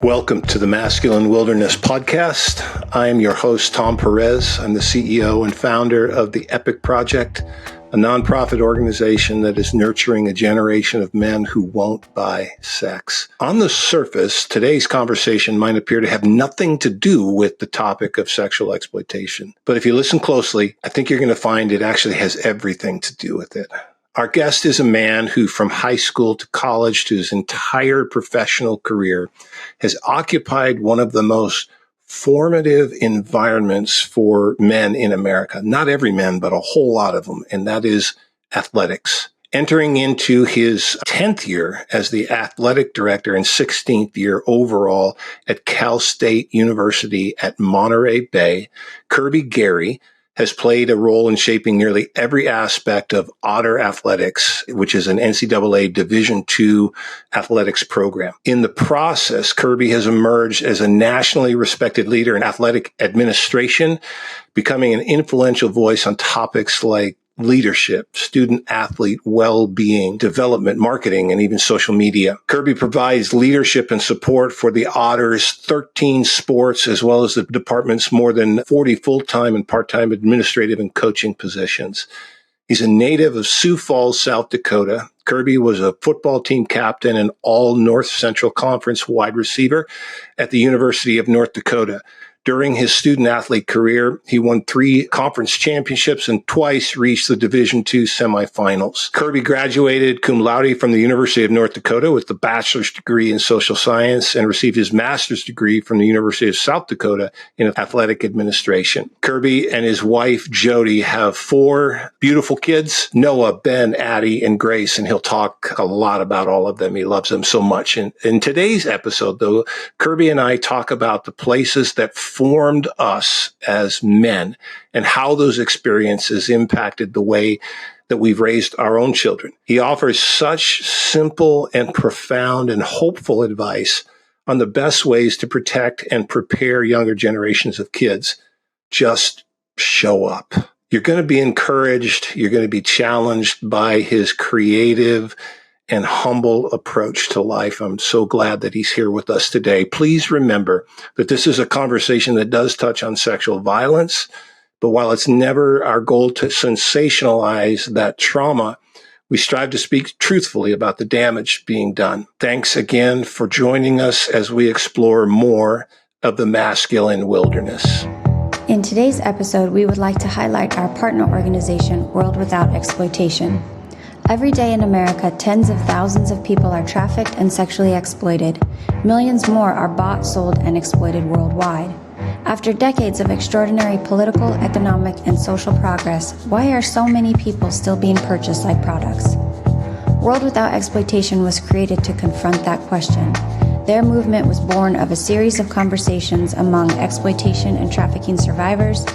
Welcome to the Masculine Wilderness Podcast. I am your host, Tom Perez. I'm the CEO and founder of the EPIC Project, a nonprofit organization that is nurturing a generation of men who won't buy sex. On the surface, today's conversation might appear to have nothing to do with the topic of sexual exploitation. But if you listen closely, I think you're going to find it actually has everything to do with it. Our guest is a man who, from high school to college to his entire professional career, has occupied one of the most formative environments for men in America. Not every man, but a whole lot of them, and that is athletics. Entering into his 10th year as the athletic director and 16th year overall at Cal State University at Monterey Bay, Kirby Garry has played a role in shaping nearly every aspect of Otter Athletics, which is an NCAA Division II athletics program. In the process, Kirby has emerged as a nationally respected leader in athletic administration, becoming an influential voice on topics like leadership, student-athlete well-being, development, marketing, and even social media. Kirby provides leadership and support for the Otters' 13 sports, as well as the department's more than 40 full-time and part-time administrative and coaching positions. He's a native of Sioux Falls, South Dakota. Kirby was a football team captain and all North Central Conference wide receiver at the University of North Dakota. During his student-athlete career, he won 3 conference championships and twice reached the Division II semifinals. Kirby graduated cum laude from the University of North Dakota with a bachelor's degree in social science and received his master's degree from the University of South Dakota in athletic administration. Kirby and his wife, Jody, have 4 beautiful kids, Noah, Ben, Addie, and Grace, and he'll talk a lot about all of them. He loves them so much. And in today's episode, though, Kirby and I talk about the places that formed us as men and how those experiences impacted the way that we've raised our own children. He offers such simple and profound and hopeful advice on the best ways to protect and prepare younger generations of kids. Just show up. You're going to be encouraged. You're going to be challenged by his creative and humble approach to life. I'm so glad that he's here with us today. Please remember that this is a conversation that does touch on sexual violence, but while it's never our goal to sensationalize that trauma, we strive to speak truthfully about the damage being done. Thanks again for joining us as we explore more of the masculine wilderness. In today's episode, we would like to highlight our partner organization, World Without Exploitation. Every day in America, tens of thousands of people are trafficked and sexually exploited. Millions more are bought, sold, and exploited worldwide. After decades of extraordinary political, economic, and social progress, why are so many people still being purchased like products? World Without Exploitation was created to confront that question. Their movement was born of a series of conversations among exploitation and trafficking survivors,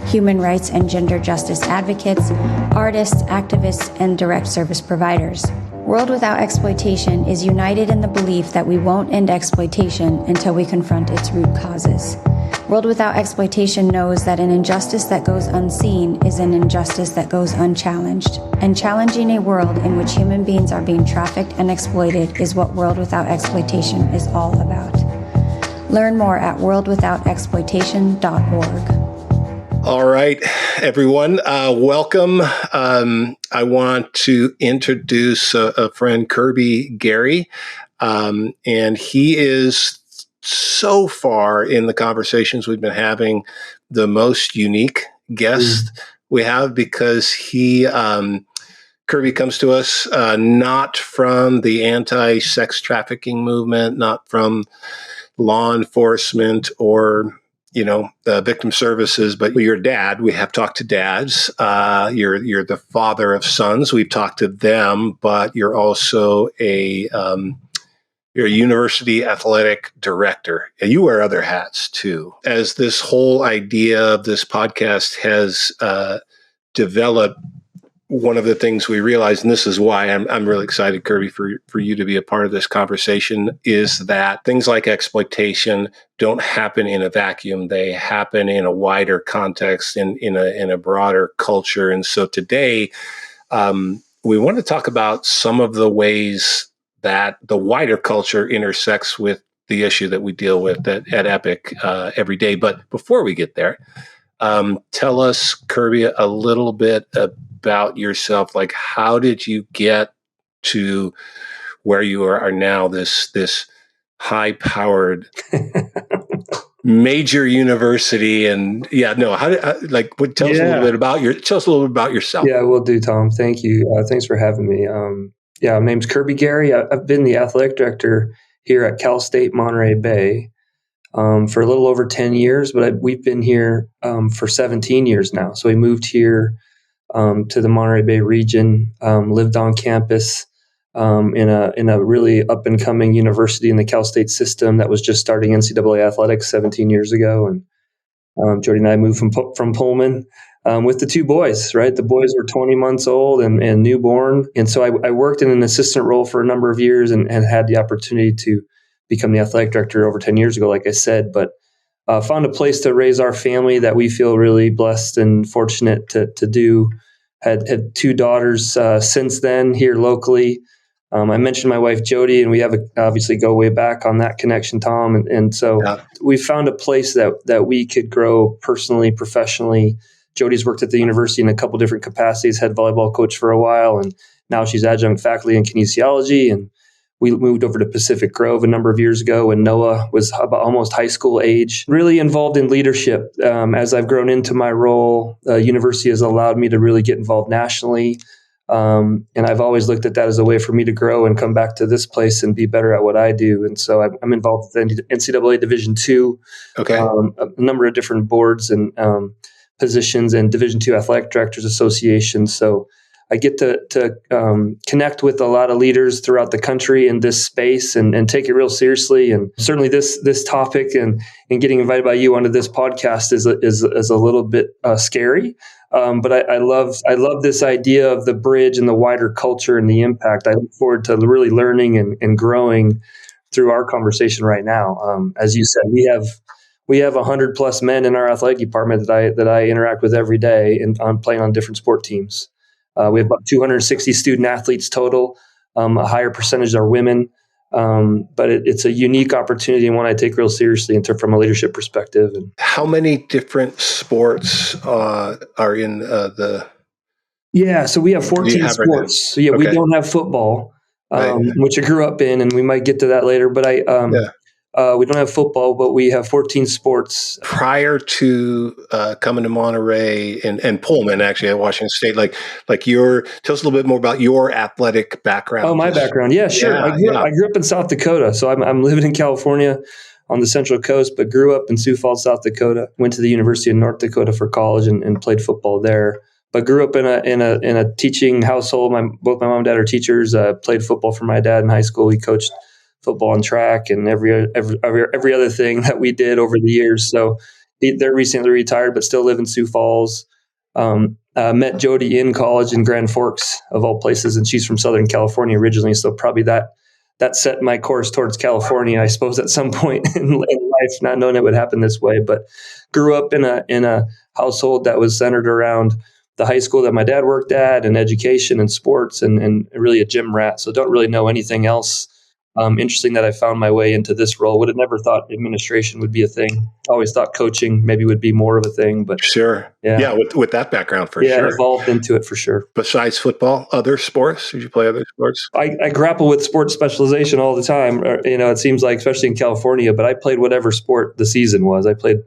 human rights and gender justice advocates, artists, activists, and direct service providers. World Without Exploitation is united in the belief that we won't end exploitation until we confront its root causes. World Without Exploitation knows that an injustice that goes unseen is an injustice that goes unchallenged. And challenging a world in which human beings are being trafficked and exploited is what World Without Exploitation is all about. Learn more at worldwithoutexploitation.org. All right, everyone, welcome. I want to introduce a friend, Kirby Garry, and he is so far in the conversations we've been having the most unique guest we have because Kirby comes to us not from the anti-sex trafficking movement, not from law enforcement or victim services, but you're a dad. We have talked to dads. You're the father of sons. We've talked to them, but you're also you're a university athletic director. And you wear other hats too. As this whole idea of this podcast has developed, one of the things we realized, and this is why I'm really excited, Kirby, for you to be a part of this conversation, is that things like exploitation don't happen in a vacuum. They happen in a wider context, in a broader culture. And so today, we want to talk about some of the ways that the wider culture intersects with the issue that we deal with at Epic every day. But before we get there, tell us, Kirby, a little bit about yourself. Like, how did you get to where you are now, this high-powered major university? And tell us a little bit about yourself. Yeah, will do, Tom. Thank you. Thanks for having me. My name's Kirby Garry. I've been the athletic director here at Cal State Monterey Bay for a little over 10 years, but we've been here for 17 years now. So we moved here to the Monterey Bay region, lived on campus in a really up and coming university in the Cal State system that was just starting NCAA athletics 17 years ago. And Jody and I moved from Pullman with the two boys, right? The boys were 20 months old and newborn. And so I worked in an assistant role for a number of years and had the opportunity to become the athletic director over 10 years ago, like I said, but found a place to raise our family that we feel really blessed and fortunate to do. Had two daughters since then here locally. I mentioned my wife, Jody, and we have obviously go way back on that connection, Tom. And so we found a place that we could grow personally, professionally. Jody's worked at the university in a couple different capacities, head volleyball coach for a while, and now she's adjunct faculty in kinesiology. And we moved over to Pacific Grove a number of years ago when Noah was about almost high school age. Really involved in leadership. As I've grown into my role, university has allowed me to really get involved nationally. And I've always looked at that as a way for me to grow and come back to this place and be better at what I do. And so I'm involved with NCAA Division II, a number of different boards and positions, and Division II Athletic Directors Association. So I get to connect with a lot of leaders throughout the country in this space and take it real seriously. And certainly this topic and getting invited by you onto this podcast is a little bit scary. But I love this idea of the bridge and the wider culture and the impact. I look forward to really learning and growing through our conversation right now. As you said, we have 100 plus men in our athletic department that I interact with every day and on playing on different sport teams. We have about 260 student athletes total. A higher percentage are women. But it's a unique opportunity and one I take real seriously from a leadership perspective. And how many different sports are in the? Yeah, so we have 14 sports. Right, so we don't have football, which I grew up in, and we might get to that later. But we don't have football, but we have 14 sports. Prior to coming to Monterey and Pullman, actually at Washington State, tell us a little bit more about your athletic background. Oh, my background, yeah, sure. I grew up in South Dakota, so I'm living in California on the Central Coast, but grew up in Sioux Falls, South Dakota. Went to the University of North Dakota for college and played football there. But grew up in a teaching household. Both my mom and dad are teachers. Played football for my dad in high school. He coached football and track and every other thing that we did over the years. So they're recently retired, but still live in Sioux Falls. Met Jody in college in Grand Forks, of all places, and she's from Southern California originally. So probably that set my course towards California, I suppose, at some point in life, not knowing it would happen this way. But grew up in a household that was centered around the high school that my dad worked at, and education and sports, and really a gym rat. So don't really know anything else. Interesting that I found my way into this role. Would have never thought administration would be a thing. Always thought coaching maybe would be more of a thing, but sure. Yeah. With that background, for sure. Evolved into it for sure. Besides football, other sports? Did you play other sports? I grapple with sports specialization all the time. It seems like, especially in California, but I played whatever sport the season was. I played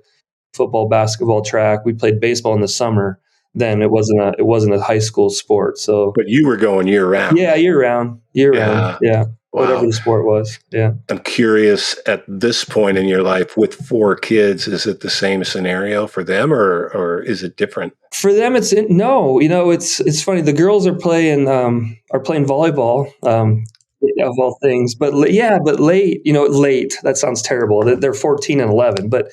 football, basketball, track. We played baseball in the summer. Then it wasn't a high school sport. So, but you were going year round. Yeah, year round. Yeah. Wow. Whatever the sport was. Yeah. I'm curious, at this point in your life with 4 kids, is it the same scenario for them or is it different? For them, it's funny. The girls are playing volleyball, of all things, but late, that sounds terrible. They're 14 and 11, but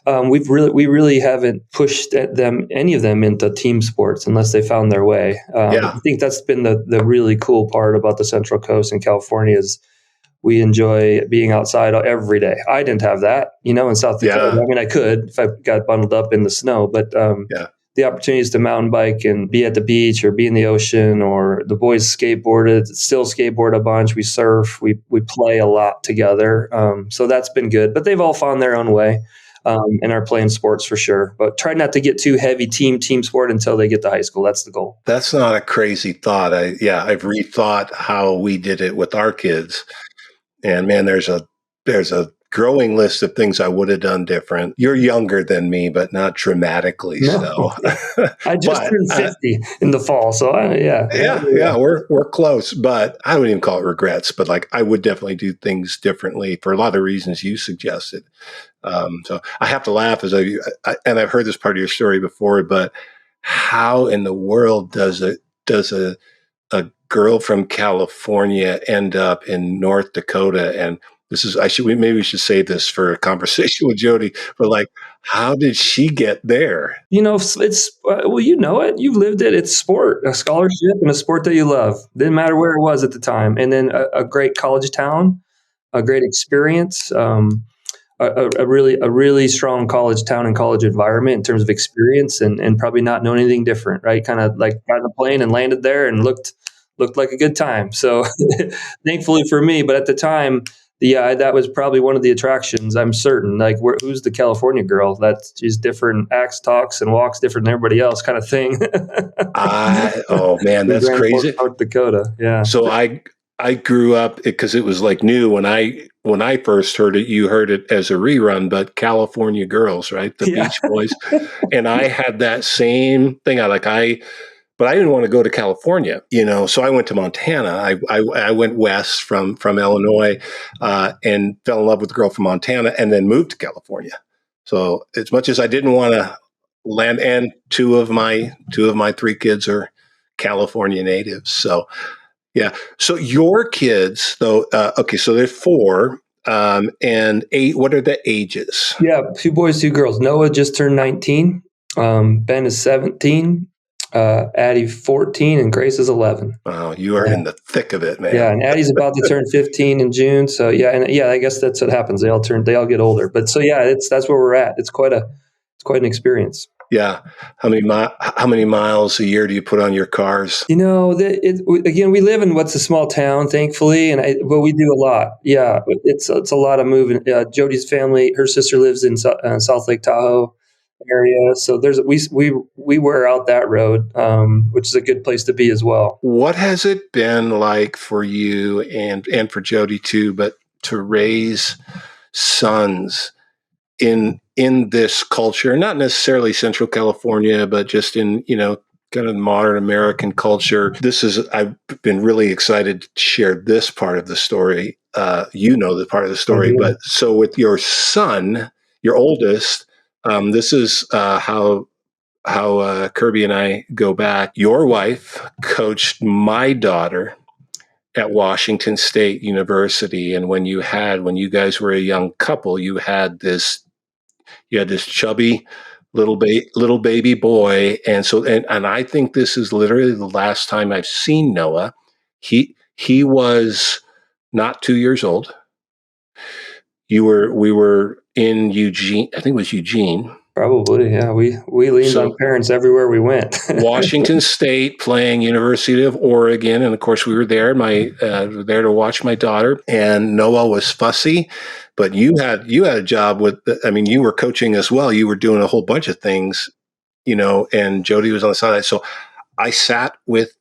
we really haven't pushed any of them into team sports unless they found their way. I think that's been the really cool part about the Central Coast in California is we enjoy being outside every day. I didn't have that, in South Dakota. I mean, I could if I got bundled up in the snow, but the opportunities to mountain bike and be at the beach or be in the ocean, or the boys still skateboard a bunch. We surf, we play a lot together. So that's been good, but they've all found their own way. And are playing sports for sure, but try not to get too heavy team sport until they get to high school. That's the goal. That's not a crazy thought. I've rethought how we did it with our kids, and man, there's a growing list of things I would have done different. You're younger than me, but not dramatically so. I just turned 50 in the fall, so we're close. But I wouldn't even call it regrets. But like, I would definitely do things differently for a lot of reasons you suggested. So I have to laugh and I've heard this part of your story before. But how in the world does a girl from California end up in North Dakota? And this is, maybe we should save this for a conversation with Jody, but like, how did she get there? It's well, it, you've lived it. It's sport, a scholarship and a sport that you love. Didn't matter where it was at the time. And then a great college town, a great experience, a really strong college town and college environment in terms of experience, and probably not knowing anything different, right? Kind of like got on a plane and landed there and looked like a good time. So thankfully for me, but at the time, that was probably one of the attractions. I'm certain. Like, who's the California girl? That's just different, acts, talks, and walks different than everybody else, kind of thing. Oh man, that's crazy. North Dakota, yeah. So I grew up because it was like new when I first heard it. You heard it as a rerun, but California Girls, right? The Beach Boys, and I had that same thing. But I didn't want to go to California, so I went to Montana. I went west from Illinois and fell in love with a girl from Montana and then moved to California. So as much as I didn't want to land, and two of my three kids are California natives. So yeah. So your kids though, okay, so they're 4 and 8. What are the ages? Yeah, 2 boys, 2 girls. Noah just turned 19. Ben is 17. Addie 14 and Grace is 11. Wow, you are in the thick of it, man. Yeah, and Addie's about to turn 15 in June. So I guess that's what happens. They all get older. But so that's where we're at. It's quite an experience. Yeah. How many miles a year do you put on your cars? Again, we live in what's a small town, thankfully, but we do a lot. Yeah, it's a lot of moving. Jody's family, her sister lives in South Lake Tahoe area, so we wear out that road, which is a good place to be as well. What has it been like for you and for Jody too, but to raise sons in this culture, not necessarily Central California, but just in, kind of modern American culture? I've been really excited to share this part of the story. The part of the story, but so with your son, your oldest, this is how Kirby and I go back. Your wife coached my daughter at Washington State University, and when you guys were a young couple, you had this chubby little baby boy, and I think this is literally the last time I've seen Noah. He was not 2 years old. We were in Eugene. I think it was Eugene. Probably, yeah. We leaned on parents everywhere we went. Washington State playing University of Oregon, and of course we were there. There to watch my daughter, and Noah was fussy, but you had a job with. You were coaching as well. You were doing a whole bunch of things, and Jody was on the sideline. So I sat with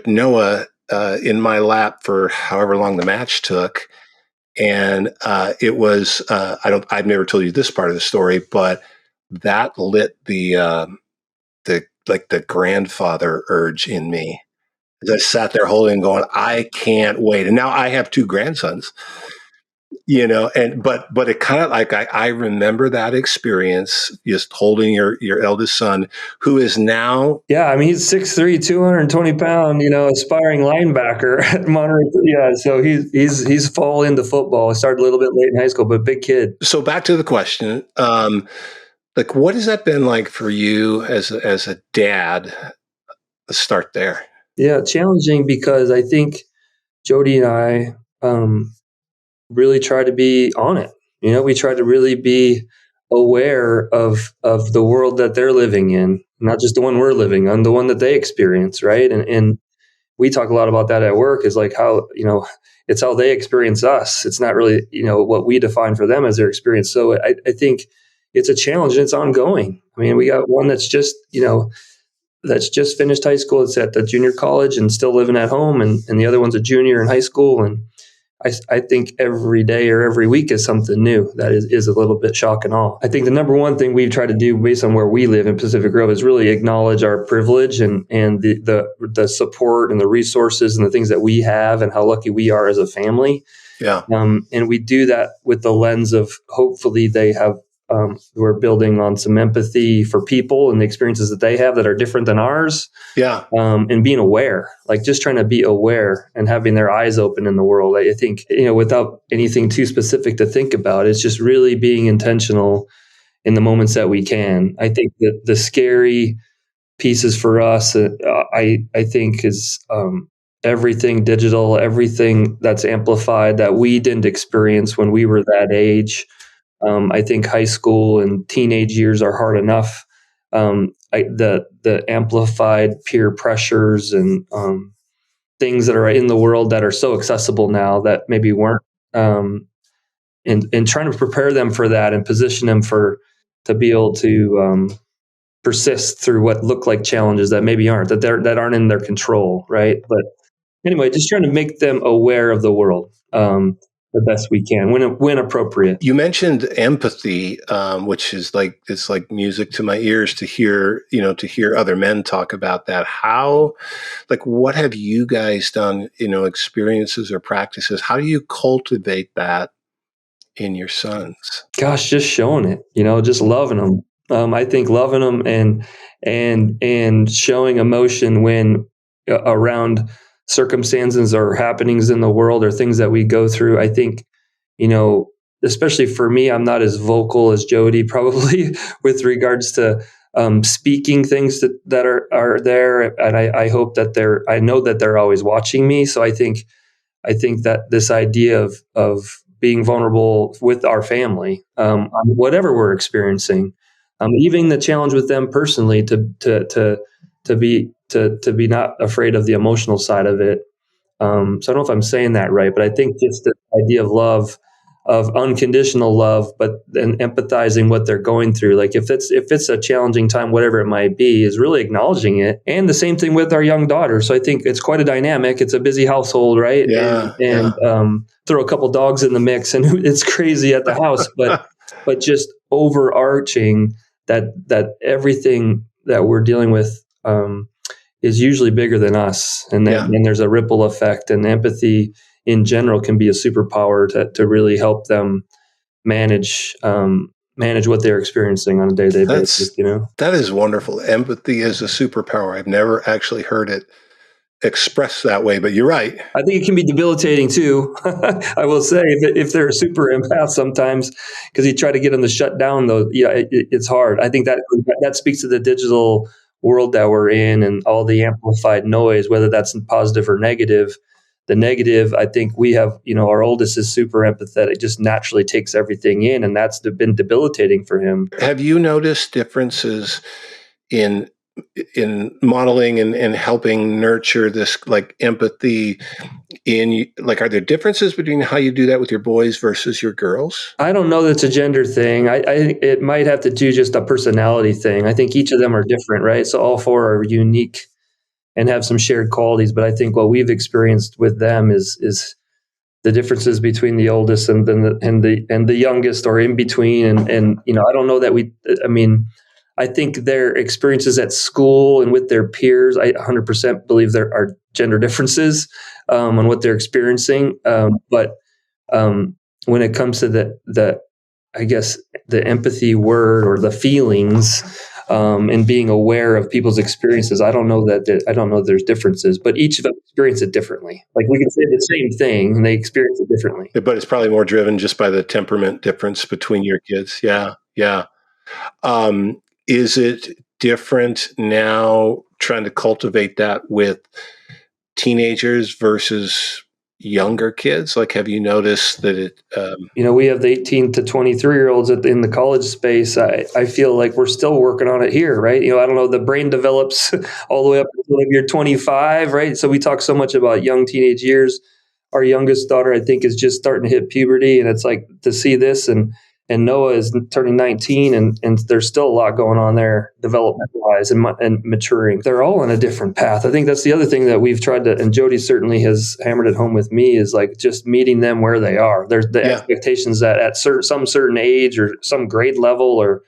Noah in my lap for however long the match took. And it was, I've never told you this part of the story, but that lit the grandfather urge in me. I sat there holding, going, I can't wait. And now I have 2 grandsons, but it kind of like, I remember that experience, just holding your eldest son, who is now. Yeah. He's 6'3", 220 pound, aspiring linebacker at Monterey. Yeah. So he's fall into football. I started a little bit late in high school, but big kid. So back to the question, what has that been like for you as a dad? Let's start there. Yeah. Challenging, because I think Jody and I, really try to be on it. We try to really be aware of the world that they're living in, not just the one we're living on, the one that they experience, right? And we talk a lot about that at work, is like how, it's how they experience us. It's not really, what we define for them as their experience. So I think it's a challenge, and it's ongoing. I mean, we got one that's just finished high school. It's at the junior college and still living at home. And the other one's a junior in high school. And I think every day or every week is something new that is a little bit shock and awe. I think the number one thing we've tried to do based on where we live in Pacific Grove is really acknowledge our privilege and the support and the resources and the things that we have and how lucky we are as a family. Yeah. And we do that with the lens of hopefully they have, we're building on some empathy for people and the experiences that they have that are different than ours. Yeah. And being aware, like just trying to be aware and having their eyes open in the world. I think, without anything too specific to think about, it's just really being intentional in the moments that we can. I think that the scary pieces for us, I think is, everything digital, everything that's amplified that we didn't experience when we were that age. I think high school and teenage years are hard enough. The amplified peer pressures and things that are in the world that are so accessible now that maybe weren't, and trying to prepare them for that and position them to be able to persist through what look like challenges that maybe aren't, that aren't in their control, right? But anyway, just trying to make them aware of the world the best we can when appropriate. You mentioned empathy, which is it's like music to my ears to hear other men talk about that. How, what have you guys done, experiences or practices? How do you cultivate that in your sons? Gosh, just showing it, just loving them. I think loving them and showing emotion when around circumstances or happenings in the world or things that we go through. I think, especially for me, I'm not as vocal as Jody probably with regards to speaking things that are there. And I hope that I know that they're always watching me. So I think that this idea of being vulnerable with our family, on whatever we're experiencing, even the challenge with them personally, to be not afraid of the emotional side of it. So I don't know if I'm saying that right, but I think just the idea of love, of unconditional love, but then empathizing what they're going through. Like if it's a challenging time, whatever it might be, is really acknowledging it. And the same thing with our young daughter. So I think it's quite a dynamic. It's a busy household, right? Yeah. And throw a couple dogs in the mix, and it's crazy at the house. But just overarching that everything that we're dealing with is usually bigger than us, and there's a ripple effect, and empathy in general can be a superpower to really help them manage what they're experiencing on a day-to-day basis. That is wonderful. Empathy is a superpower. I've never actually heard it expressed that way, but you're right. I think it can be debilitating too. I will say, if they're a super empath sometimes, because you try to get them to shut down, though, it's hard. I think that speaks to the digital world that we're in and all the amplified noise, whether that's positive or negative. The negative, I think we have, our oldest is super empathetic, just naturally takes everything in, and that's been debilitating for him. Have you noticed differences in modeling and helping nurture this empathy are there differences between how you do that with your boys versus your girls? I don't know that it's a gender thing. I think it might have to do just a personality thing. I think each of them are different, right? So all four are unique and have some shared qualities. But I think what we've experienced with them is the differences between the oldest and the youngest, or in between. And I don't know that I think their experiences at school and with their peers, I 100% believe there are gender differences on what they're experiencing. But when it comes to the I guess the empathy word, or the feelings, and being aware of people's experiences, I don't know that there's differences, but each of them experience it differently. Like we can say the same thing and they experience it differently. But it's probably more driven just by the temperament difference between your kids. Yeah. Yeah. Is it different now trying to cultivate that with teenagers versus younger kids? Like, have you noticed that it? We have the 18 to 23-year-olds in the college space. I feel like we're still working on it here, right? I don't know, the brain develops all the way up until you're 25, right? So we talk so much about young teenage years. Our youngest daughter, I think, is just starting to hit puberty, and it's like to see this, and Noah is turning 19, and there's still a lot going on there development-wise and maturing. They're all on a different path. I think that's the other thing that we've tried to, and Jody certainly has hammered it home with me, is like just meeting them where they are. There's the expectations that at some certain age or some grade level or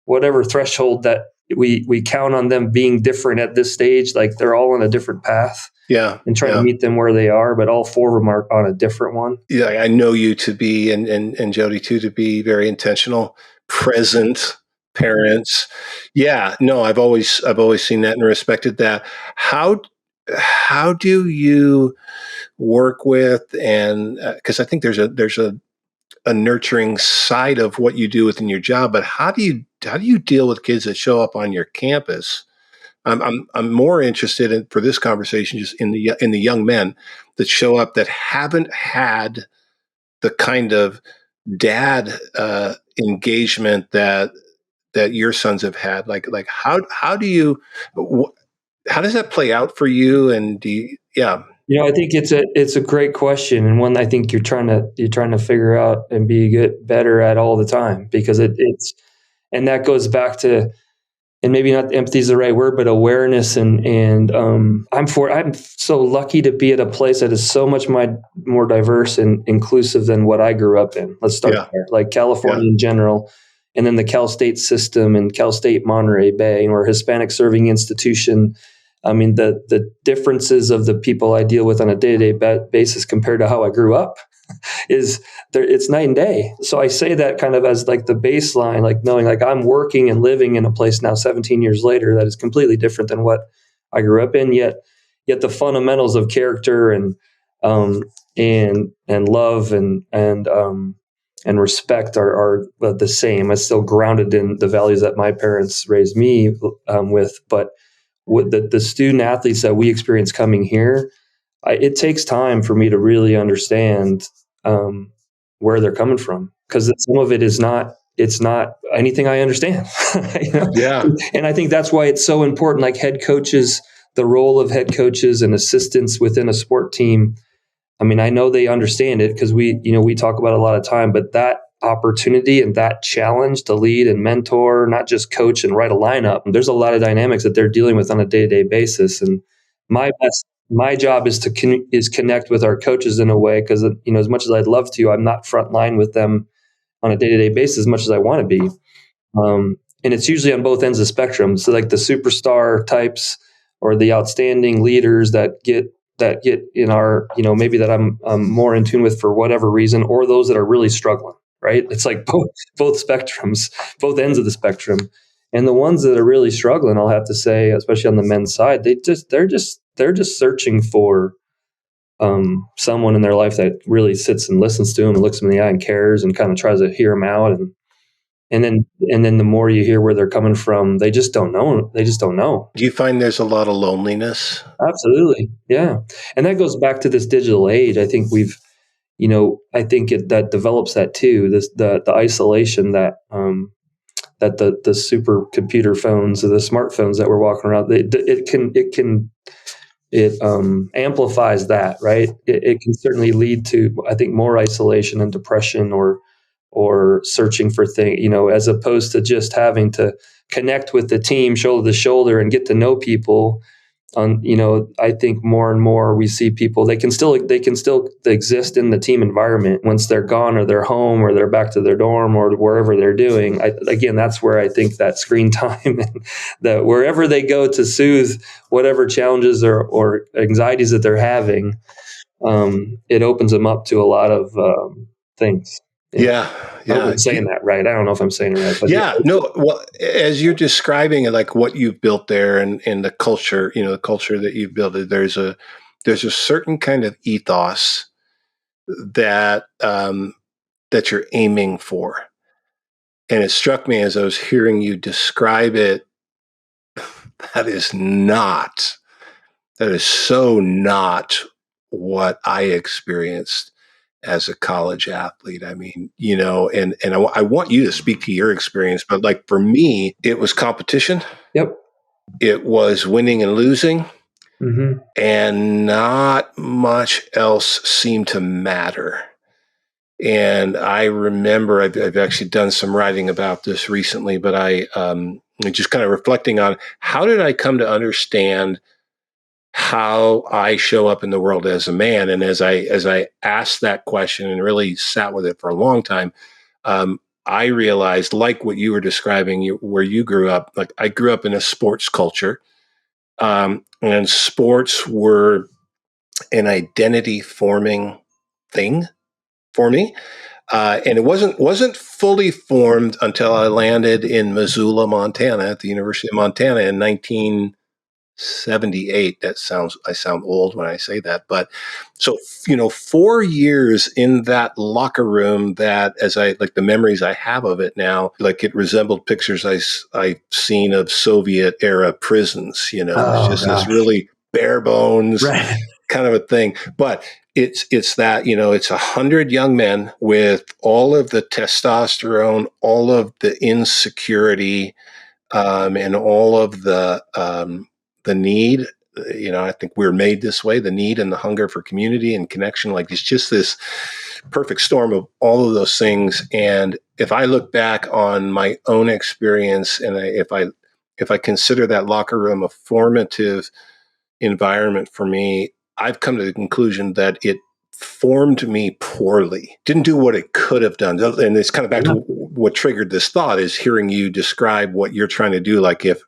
whatever threshold that we count on them being different at this stage, like they're all on a different path. Yeah. And trying to meet them where they are, but all four of them are on a different one. Yeah, I know you to be, and Jody too, to be very intentional, present parents. Yeah, no, I've always seen that and respected that. How do you work with, and because I think there's a nurturing side of what you do within your job, but how do you deal with kids that show up on your campus? I'm more interested in, for this conversation, just in the young men that show up that haven't had the kind of dad engagement that your sons have had. Like how do you how does that play out for you? And do you, yeah. I think it's a great question, and one I think you're trying to figure out and get better at all the time, because it's and that goes back to, and maybe not empathy is the right word, but awareness. And I'm so lucky to be at a place that is so much more diverse and inclusive than what I grew up in. Let's start there, like California in general, and then the Cal State system and Cal State Monterey Bay, or Hispanic serving institution. I mean, the differences of the people I deal with on a day-to-day basis compared to how I grew up is there, it's night and day. So I say that kind of as like the baseline, like knowing like I'm working and living in a place now 17 years later that is completely different than what I grew up in, yet the fundamentals of character and love and respect are the same. It's still grounded in the values that my parents raised me with. But with the student athletes that we experience coming here, it takes time for me to really understand where they're coming from, because some of it's not anything I understand. Yeah. And I think that's why it's so important, like head coaches, the role of head coaches and assistants within a sport team. I mean, I know they understand it because we talk about it a lot of time, but that opportunity and that challenge to lead and mentor, not just coach and write a lineup, there's a lot of dynamics that they're dealing with on a day-to-day basis. And my job is to connect with our coaches in a way, because as much as I'd love to, I'm not front line with them on a day-to-day basis as much as I want to be. And it's usually on both ends of the spectrum. So like the superstar types or the outstanding leaders that get in our, maybe that I'm more in tune with for whatever reason, or those that are really struggling, right? It's like both spectrums, both ends of the spectrum. And the ones that are really struggling, I'll have to say, especially on the men's side, they're just searching for someone in their life that really sits and listens to them and looks them in the eye and cares and kind of tries to hear them out. And then the more you hear where they're coming from, they just don't know. Do you find there's a lot of loneliness? Absolutely. Yeah. And that goes back to this digital age. I think that develops that too. The isolation that the supercomputer phones or the smartphones that we're walking around, it amplifies that, right? It can certainly lead to, I think, more isolation and depression, or searching for things, as opposed to just having to connect with the team shoulder to shoulder and get to know people. I think more and more we see people, they can still exist in the team environment once they're gone, or they're home, or they're back to their dorm, or wherever they're doing. Again, that's where I think that screen time and that wherever they go to soothe whatever challenges or anxieties that they're having, it opens them up to a lot of things. Yeah. I hope I'm saying that right. I don't know if I'm saying it right. But yeah. No. Well, as you're describing it, like what you've built there, and the culture, the culture that you've built, there's a certain kind of ethos that that you're aiming for, and it struck me as I was hearing you describe it. That is so not what I experienced as a college athlete. I mean, and I want you to speak to your experience, but like for me, it was competition. Yep. It was winning and losing, Mm-hmm. and not much else seemed to matter. And I remember I've actually done some writing about this recently, but I just kind of reflecting on how did I come to understand how I show up in the world as a man. And as I asked that question and really sat with it for a long time, I realized, like what you were describing, where you grew up. Like I grew up in a sports culture, and sports were an identity forming thing for me. And it wasn't fully formed until I landed in Missoula, Montana, at the University of Montana in 1978. I sound old when I say that, but so 4 years in that locker room, that as I like the memories I have of it now, like it resembled pictures I've seen of Soviet era prisons. It's Oh just this gosh. really bare bones Right. kind of a thing. But it's that, it's 100 young men with all of the testosterone, all of the insecurity, and all of the need. I think we're made this way, the need and the hunger for community and connection. Like it's just this perfect storm of all of those things. And if I look back on my own experience, and if I consider that locker room a formative environment for me, I've come to the conclusion that it formed me poorly, didn't do what it could have done. And it's kind of back Yeah. to what triggered this thought, is hearing you describe what you're trying to do. Like if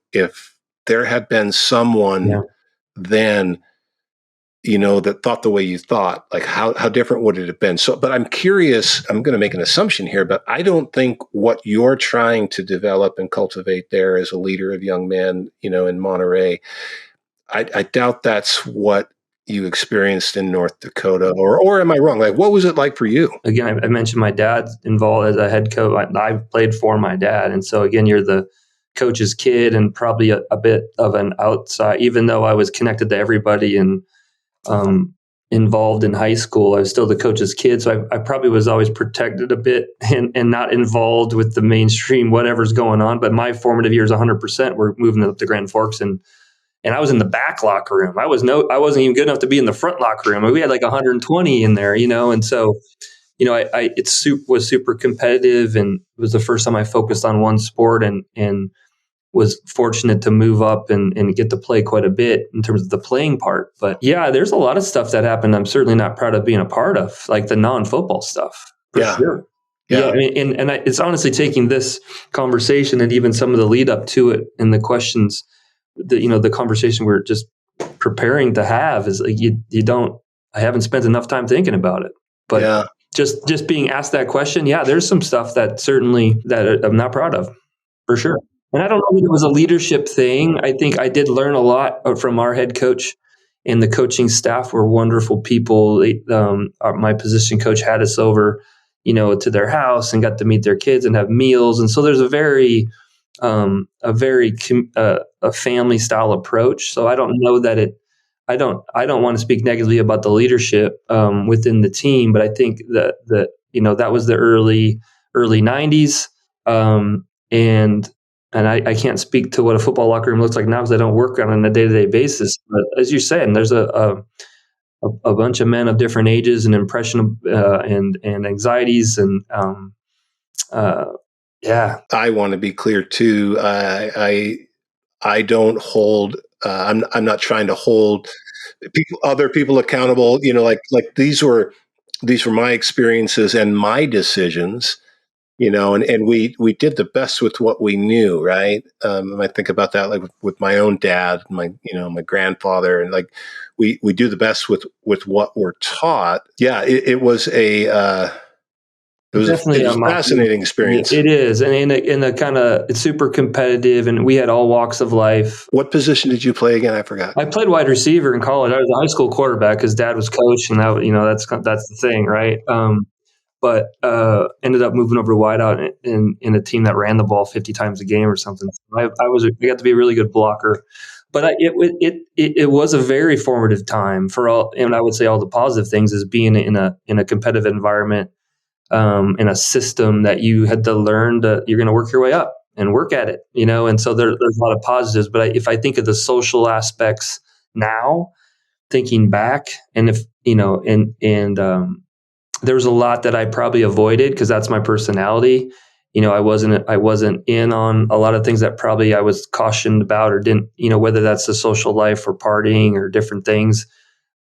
there had been someone Yeah. then, that thought the way you thought, like how different would it have been? So, but I'm curious, I'm going to make an assumption here, but I don't think what you're trying to develop and cultivate there as a leader of young men, in Monterey, I doubt that's what you experienced in North Dakota, or am I wrong? Like, what was it like for you? Again, I mentioned my dad's involved as a head coach. I played for my dad. And so again, you're the coach's kid and probably a bit of an outside, even though I was connected to everybody and involved in high school, I was still the coach's kid. So I probably was always protected a bit and not involved with the mainstream, whatever's going on. But my formative years, 100%, were moving up to Grand Forks, and I was in the back locker room. I wasn't even good enough to be in the front locker room. We had like 120 in there, and so, was super competitive, and it was the first time I focused on one sport, and was fortunate to move up and get to play quite a bit in terms of the playing part. But yeah, there's a lot of stuff that happened I'm certainly not proud of being a part of, like the non-football stuff, for sure. Yeah, I mean, it's honestly taking this conversation and even some of the lead up to it and the questions, the conversation we're just preparing to have is like I haven't spent enough time thinking about it. But Yeah. just being asked that question, yeah, there's some stuff that certainly that I'm not proud of, for sure. And I don't know if it was a leadership thing. I think I did learn a lot from our head coach, and the coaching staff were wonderful people. My position coach had us over, to their house and got to meet their kids and have meals. And so there's a family style approach. So I don't know that I don't want to speak negatively about the leadership within the team, but I think that that was the early 90s. And I can't speak to what a football locker room looks like now because I don't work on a day-to-day basis. But as you're saying, there's a bunch of men of different ages and impression and anxieties and yeah. I want to be clear too. I don't hold. I'm not trying to hold other people accountable. Like these were my experiences and my decisions. And we did the best with what we knew, right? I think about that like with my own dad, my grandfather, and like we do the best with what we're taught. Yeah, it was a Definitely fascinating experience. It is, and in a kind of, it's super competitive, and we had all walks of life. What position did you play again? I forgot. I played wide receiver in college. I was a high school quarterback because dad was coach, and that's the thing, right? But ended up moving over to wideout in a team that ran the ball 50 times a game or something. So I got to be a really good blocker. But it was a very formative time for all, and I would say all the positive things is being in a competitive environment, in a system that you had to learn that you're going to work your way up and work at it, and so there's a lot of positives. But if I think of the social aspects now, thinking back, and if there was a lot that I probably avoided because that's my personality. I wasn't in on a lot of things that probably I was cautioned about or didn't, whether that's the social life or partying or different things.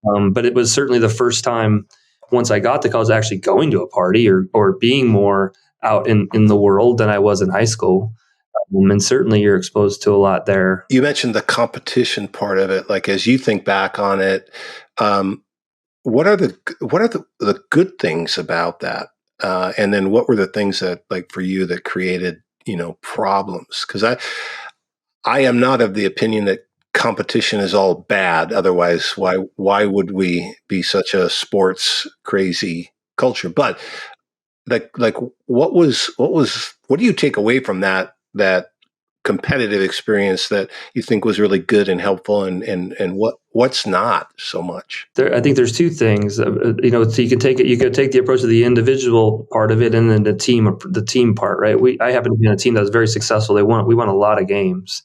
But it was certainly the first time once I got to college actually going to a party or being more out in the world than I was in high school. And certainly you're exposed to a lot there. You mentioned the competition part of it. Like, as you think back on it, what are the good things about that? And then what were the things that, like, for you that created, problems? Because I am not of the opinion that competition is all bad. Otherwise, why would we be such a sports crazy culture? But like what do you take away from that competitive experience that you think was really good and helpful, and what's not so much? I think there's two things. So you can take the approach of the individual part of it, and then the team part, right? I happen to be on a team that was very successful. We won a lot of games,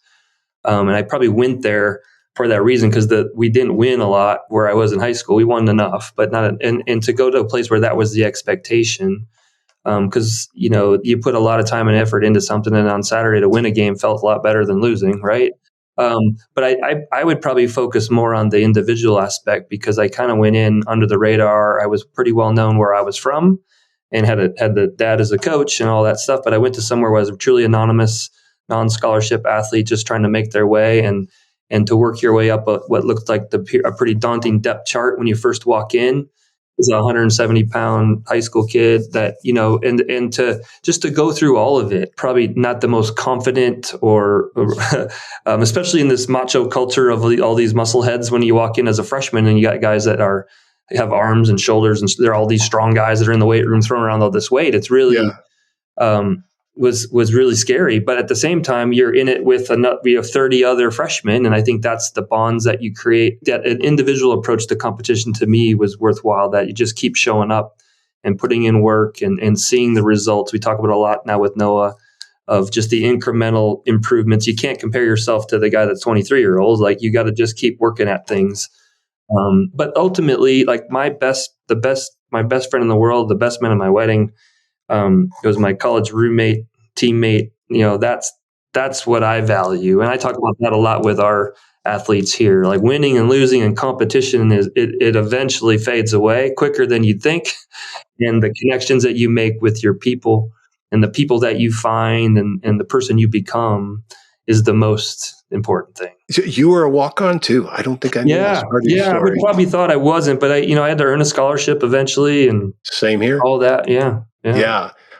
and I probably went there for that reason because we didn't win a lot where I was in high school. We won enough, but not. And to go to a place where that was the expectation. Because you put a lot of time and effort into something, and on Saturday to win a game felt a lot better than losing, right? But I would probably focus more on the individual aspect because I kind of went in under the radar. I was pretty well known where I was from, and had the dad as a coach and all that stuff. But I went to somewhere where I was a truly anonymous, non-scholarship athlete, just trying to make their way and to work your way up what looked like a pretty daunting depth chart when you first walk in. As a 170-pound high school kid that, and to go through all of it, probably not the most confident or especially in this macho culture of all these muscle heads when you walk in as a freshman and you got guys that have arms and shoulders and they're all these strong guys that are in the weight room throwing around all this weight. It's really, was really scary. But at the same time, you're in it with 30 other freshmen. And I think that's the bonds that you create. That an individual approach to competition to me was worthwhile, that you just keep showing up and putting in work and seeing the results. We talk about a lot now with Noah of just the incremental improvements. You can't compare yourself to the guy that's 23-year-old. Like, you got to just keep working at things. But ultimately, like my best friend in the world, the best man at my wedding, it was my college roommate, teammate. That's what I value. And I talk about that a lot with our athletes here. Like, winning and losing and competition it eventually fades away quicker than you'd think. And the connections that you make with your people and the people that you find and the person you become is the most important thing. So you were a walk-on too. I don't think I knew this part of your story. I would probably thought I wasn't, but I had to earn a scholarship eventually, and same here. All that, yeah.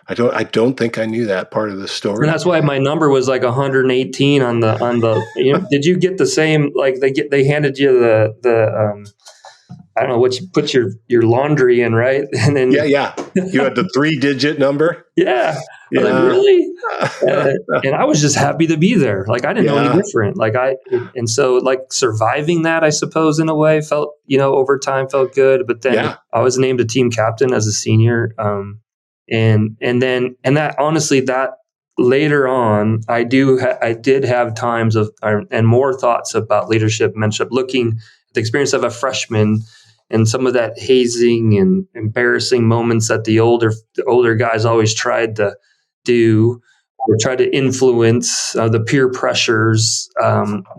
I don't think I knew that part of the story. And that's why my number was like 118 on the. Did you get the same? Like they handed you the I don't know what you put your laundry in, right? And then you had the 3-digit number. Yeah. Like, really? And I was just happy to be there. Like, I didn't know any different. And so like surviving that, I suppose, in a way felt, over time felt good. But then I was named a team captain as a senior. And that honestly, that later on, I did have times of, and more thoughts about leadership, mentorship, looking at the experience of a freshman and some of that hazing and embarrassing moments that the older guys always tried to do or try to influence, the peer pressures.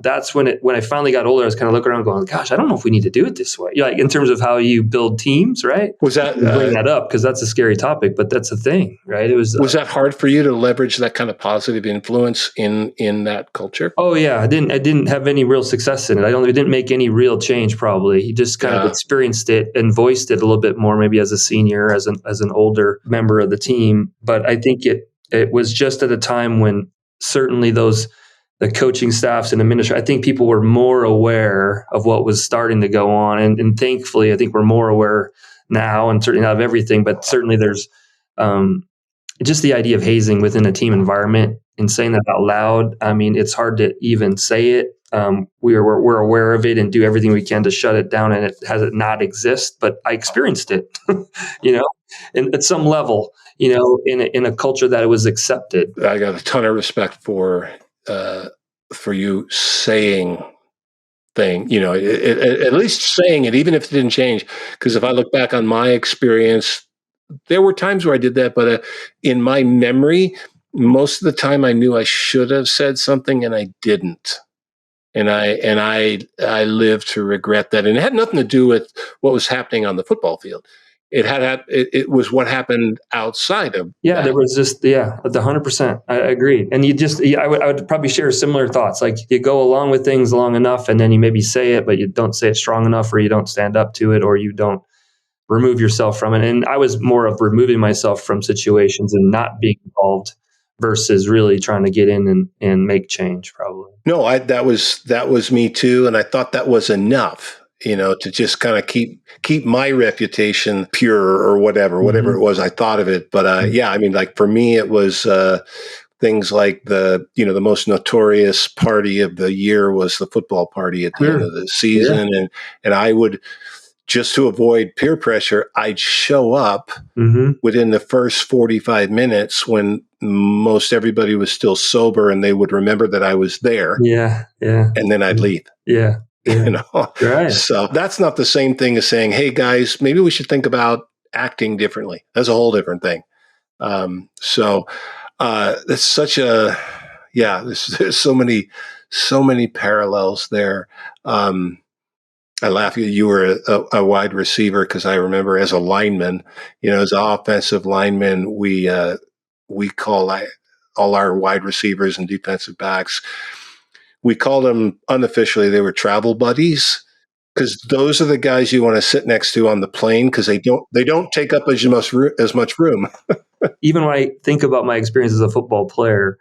That's when I finally got older, I was kind of looking around going, gosh, I don't know if we need to do it this way. Like, in terms of how you build teams, right? Was that bring that up because that's a scary topic, but that's a thing, right? Was that hard for you to leverage that kind of positive influence in that culture? Oh yeah, I didn't have any real success in it. I didn't make any real change. Probably he just kind of experienced it and voiced it a little bit more, maybe as a senior, as an older member of the team. But I think it was just at a time when certainly the coaching staffs and administrators, I think people were more aware of what was starting to go on. And thankfully, I think we're more aware now, and certainly not of everything, but certainly there's just the idea of hazing within a team environment and saying that out loud. I mean, it's hard to even say it we're aware of it and do everything we can to shut it down and it has it not exist. But I experienced it, you know, and at some level, you know, in a culture that it was accepted. I got a ton of respect for you saying thing, at least saying it, even if it didn't change. Because if I look back on my experience, there were times where I did that, but in my memory, most of the time I knew I should have said something and I didn't. And I live to regret that. And it had nothing to do with what was happening on the football field. It was what happened outside of that. There was just, the 100%. I agree. And I would probably share similar thoughts. Like you go along with things long enough and then you maybe say it, but you don't say it strong enough, or you don't stand up to it, or you don't remove yourself from it. And I was more of removing myself from situations and not being involved versus really trying to get in and make change, probably. No, that was me too. And I thought that was enough, to just kind of keep my reputation pure or whatever it was. I thought of it. But I mean, like for me, it was things like the most notorious party of the year was the football party at the end of the season. Yeah. And I would, just to avoid peer pressure, I'd show up within the first 45 minutes when most everybody was still sober and they would remember that I was there. Yeah. And then I'd leave. Yeah. Right. So that's not the same thing as saying, hey guys, maybe we should think about acting differently. That's a whole different thing. It's such a, there's so many parallels there. I laugh at you were a wide receiver, because I remember as a lineman, as an offensive lineman, we call all our wide receivers and defensive backs, we called them unofficially, they were travel buddies, because those are the guys you want to sit next to on the plane, because they don't take up as much room. Even when I think about my experience as a football player,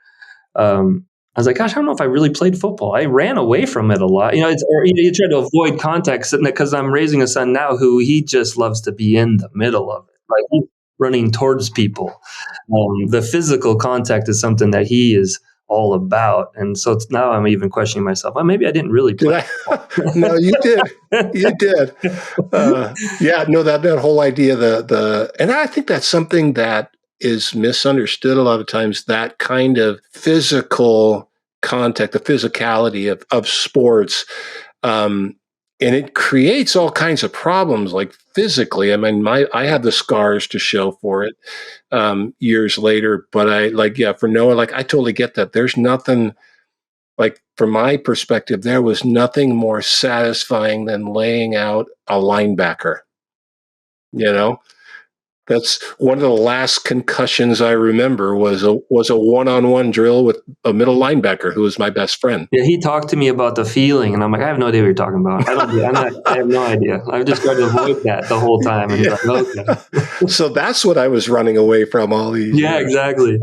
I was like, gosh, I don't know if I really played football. I ran away from it a lot. You try to avoid contact, because I'm raising a son now who he just loves to be in the middle of it. Like he's running towards people. The physical contact is something that he is all about. And so now I'm even questioning myself. Well, maybe I didn't really play. No, you did. You did. That whole idea, and I think that's something that is misunderstood a lot of times, that kind of physical contact, the physicality of sports. And it creates all kinds of problems, like physically. I mean, I have the scars to show for it years later, but for Noah, I totally get that. There's nothing, from my perspective, there was nothing more satisfying than laying out a linebacker, That's one of the last concussions I remember was a one-on-one drill with a middle linebacker who was my best friend. Yeah, he talked to me about the feeling, and I'm like, I have no idea what you're talking about. I have no idea. I've just tried to avoid that the whole time. And okay. So that's what I was running away from all these years. Yeah, exactly.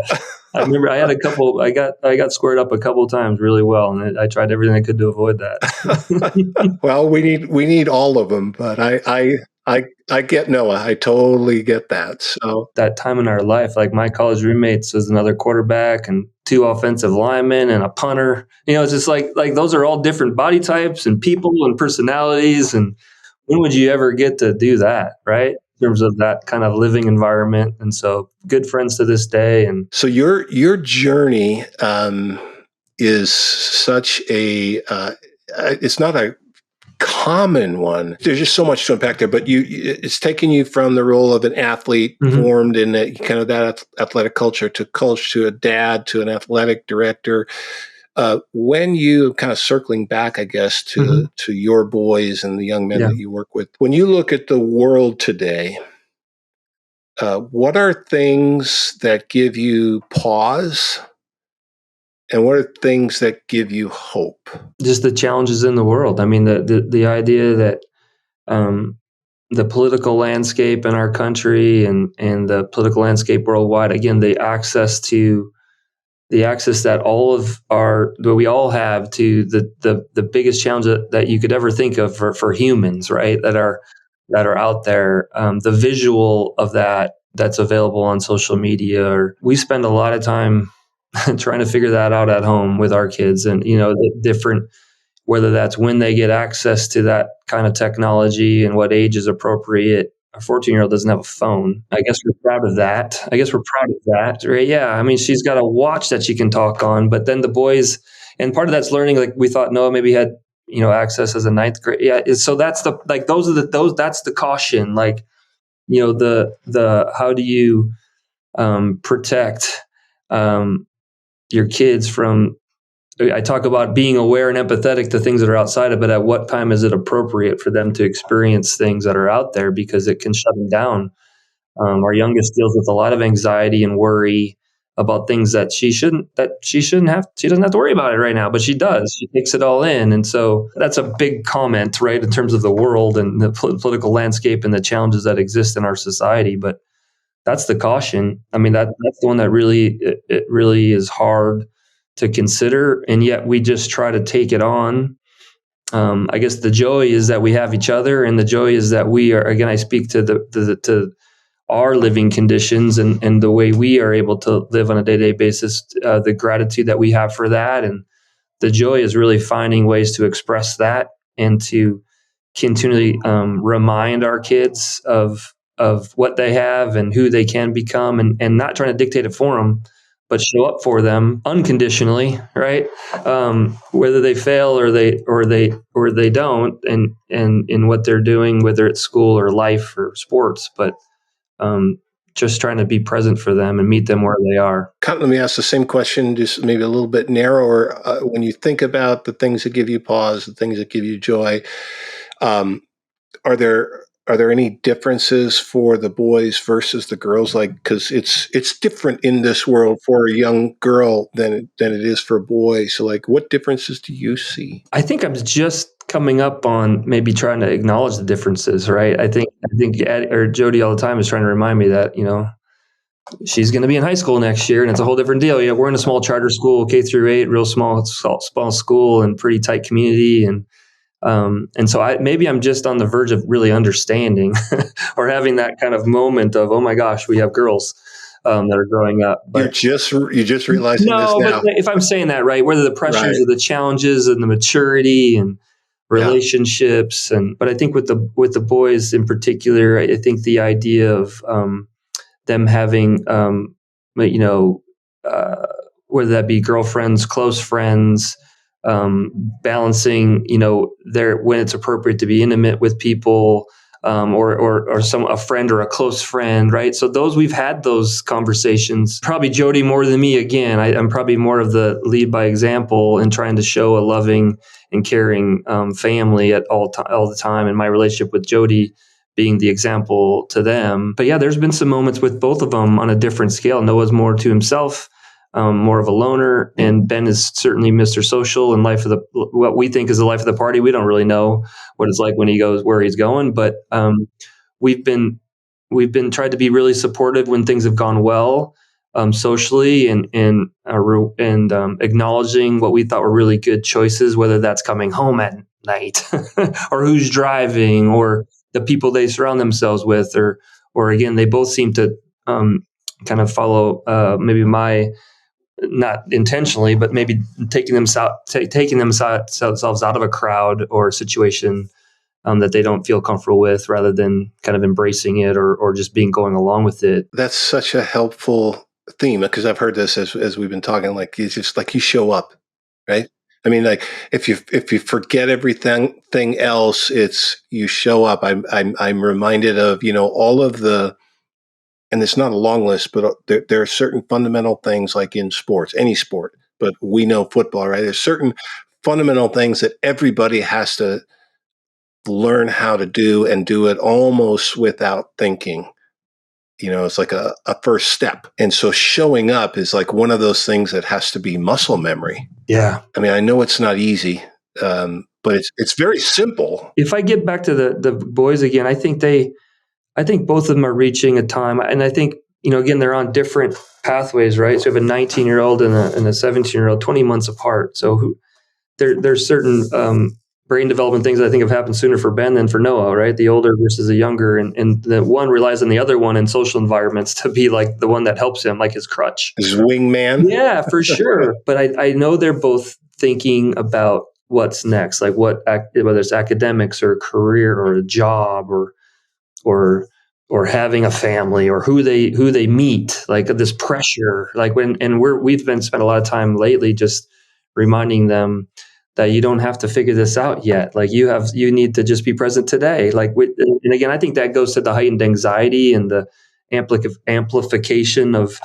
I remember I had a couple. I got squared up a couple of times really well, and I tried everything I could to avoid that. Well, we need all of them, but I get Noah. I totally get that. So that time in our life, like my college roommates was another quarterback and 2 offensive linemen and a punter. It's just like those are all different body types and people and personalities. And when would you ever get to do that, right? In terms of that kind of living environment. And so good friends to this day. And so your journey is such a it's not a common one. There's just so much to unpack there, but it's taken you from the role of an athlete formed in kind of that athletic culture to a dad, to an athletic director. When you kind of circling back, I guess, to your boys and the young men that you work with, when you look at the world today, what are things that give you pause? And what are things that give you hope? Just the challenges in the world. I mean, the idea that the political landscape in our country and the political landscape worldwide, again, the access that we all have to the biggest challenge that you could ever think of for humans, right? That are out there. The visual of that's available on social media, or we spend a lot of time trying to figure that out at home with our kids, and the different whether that's when they get access to that kind of technology and what age is appropriate. A 14-year-old doesn't have a phone. I guess we're proud of that. Right? Yeah. I mean, she's got a watch that she can talk on, but then the boys, and part of that's learning, like we thought Noah maybe had, access as a ninth grade. Yeah. So that's that's the caution. Like, the how do you protect your kids from, I talk about being aware and empathetic to things that are outside of it. At what time is it appropriate for them to experience things that are out there, because it can shut them down. Our youngest deals with a lot of anxiety and worry about things that she doesn't have to worry about it right now, but she does. She takes it all in. And so that's a big comment, right, in terms of the world and the political landscape and the challenges that exist in our society. But that's the caution. I mean, that's the one that it really is hard to consider, and yet we just try to take it on. I guess the joy is that we have each other, and the joy is that we are. Again, I speak to to our living conditions and the way we are able to live on a day-to-day basis. The gratitude that we have for that, and the joy is really finding ways to express that and to continually remind our kids of what they have and who they can become, and not trying to dictate it for them, but show up for them unconditionally, right? Whether they fail or they don't, and in what they're doing, whether it's school or life or sports, but just trying to be present for them and meet them where they are. Let me ask the same question, just maybe a little bit narrower. When you think about the things that give you pause, the things that give you joy, are there any differences for the boys versus the girls? Like, because it's different in this world for a young girl than it is for a boy. So, like, what differences do you see? I think I'm just coming up on maybe trying to acknowledge the differences, right? I think Jody all the time is trying to remind me that, she's going to be in high school next year, and it's a whole different deal. We're in a small charter school, K-8, real small school and pretty tight community. And so maybe I'm just on the verge of really understanding or having that kind of moment of, oh my gosh, we have girls that are growing up. But you just realizing this now. But if I'm saying that right, whether the pressures or the challenges and the maturity and relationships, but I think with the boys in particular, I think the idea of them having, whether that be girlfriends, close friends, balancing, when it's appropriate to be intimate with people, or a friend or a close friend, right? So we've had those conversations. Probably Jody more than me. Again, I'm probably more of the lead by example in trying to show a loving and caring family at all the time. And my relationship with Jody being the example to them. But yeah, there's been some moments with both of them on a different scale. Noah's more to himself, more of a loner, and Ben is certainly Mr. Social and what we think is the life of the party. We don't really know what it's like when he goes where he's going, but we've been tried to be really supportive when things have gone well, socially, and acknowledging what we thought were really good choices, whether that's coming home at night or who's driving or the people they surround themselves with, or again, they both seem to kind of follow maybe my, not intentionally, but maybe taking themselves out of a crowd or a situation that they don't feel comfortable with, rather than kind of embracing it or just going along with it. That's such a helpful theme, because I've heard this as we've been talking. Like, it's just like you show up, right? I mean, like if you forget everything else, it's you show up. I'm reminded of all of the. And it's not a long list, but there are certain fundamental things, like in sports, any sport, but we know football, right? There's certain fundamental things that everybody has to learn how to do, and do it almost without thinking. It's like a first step. And so showing up is like one of those things that has to be muscle memory. Yeah. I mean, I know it's not easy, but it's very simple. If I get back to the boys again, I think both of them are reaching a time, and I think, again, they're on different pathways, right? So you have a 19-year-old and a 17-year-old, 20 months apart. So there's certain brain development things that I think have happened sooner for Ben than for Noah, right? The older versus the younger, and the one relies on the other one in social environments to be like the one that helps him, like his crutch. His wingman. Yeah, for sure. But I know they're both thinking about what's next, like whether it's academics or a career or a job or or having a family or who they meet, like this pressure, like we've been spent a lot of time lately just reminding them that you don't have to figure this out yet. Like you need to just be present today. And again, I think that goes to the heightened anxiety and the amplification of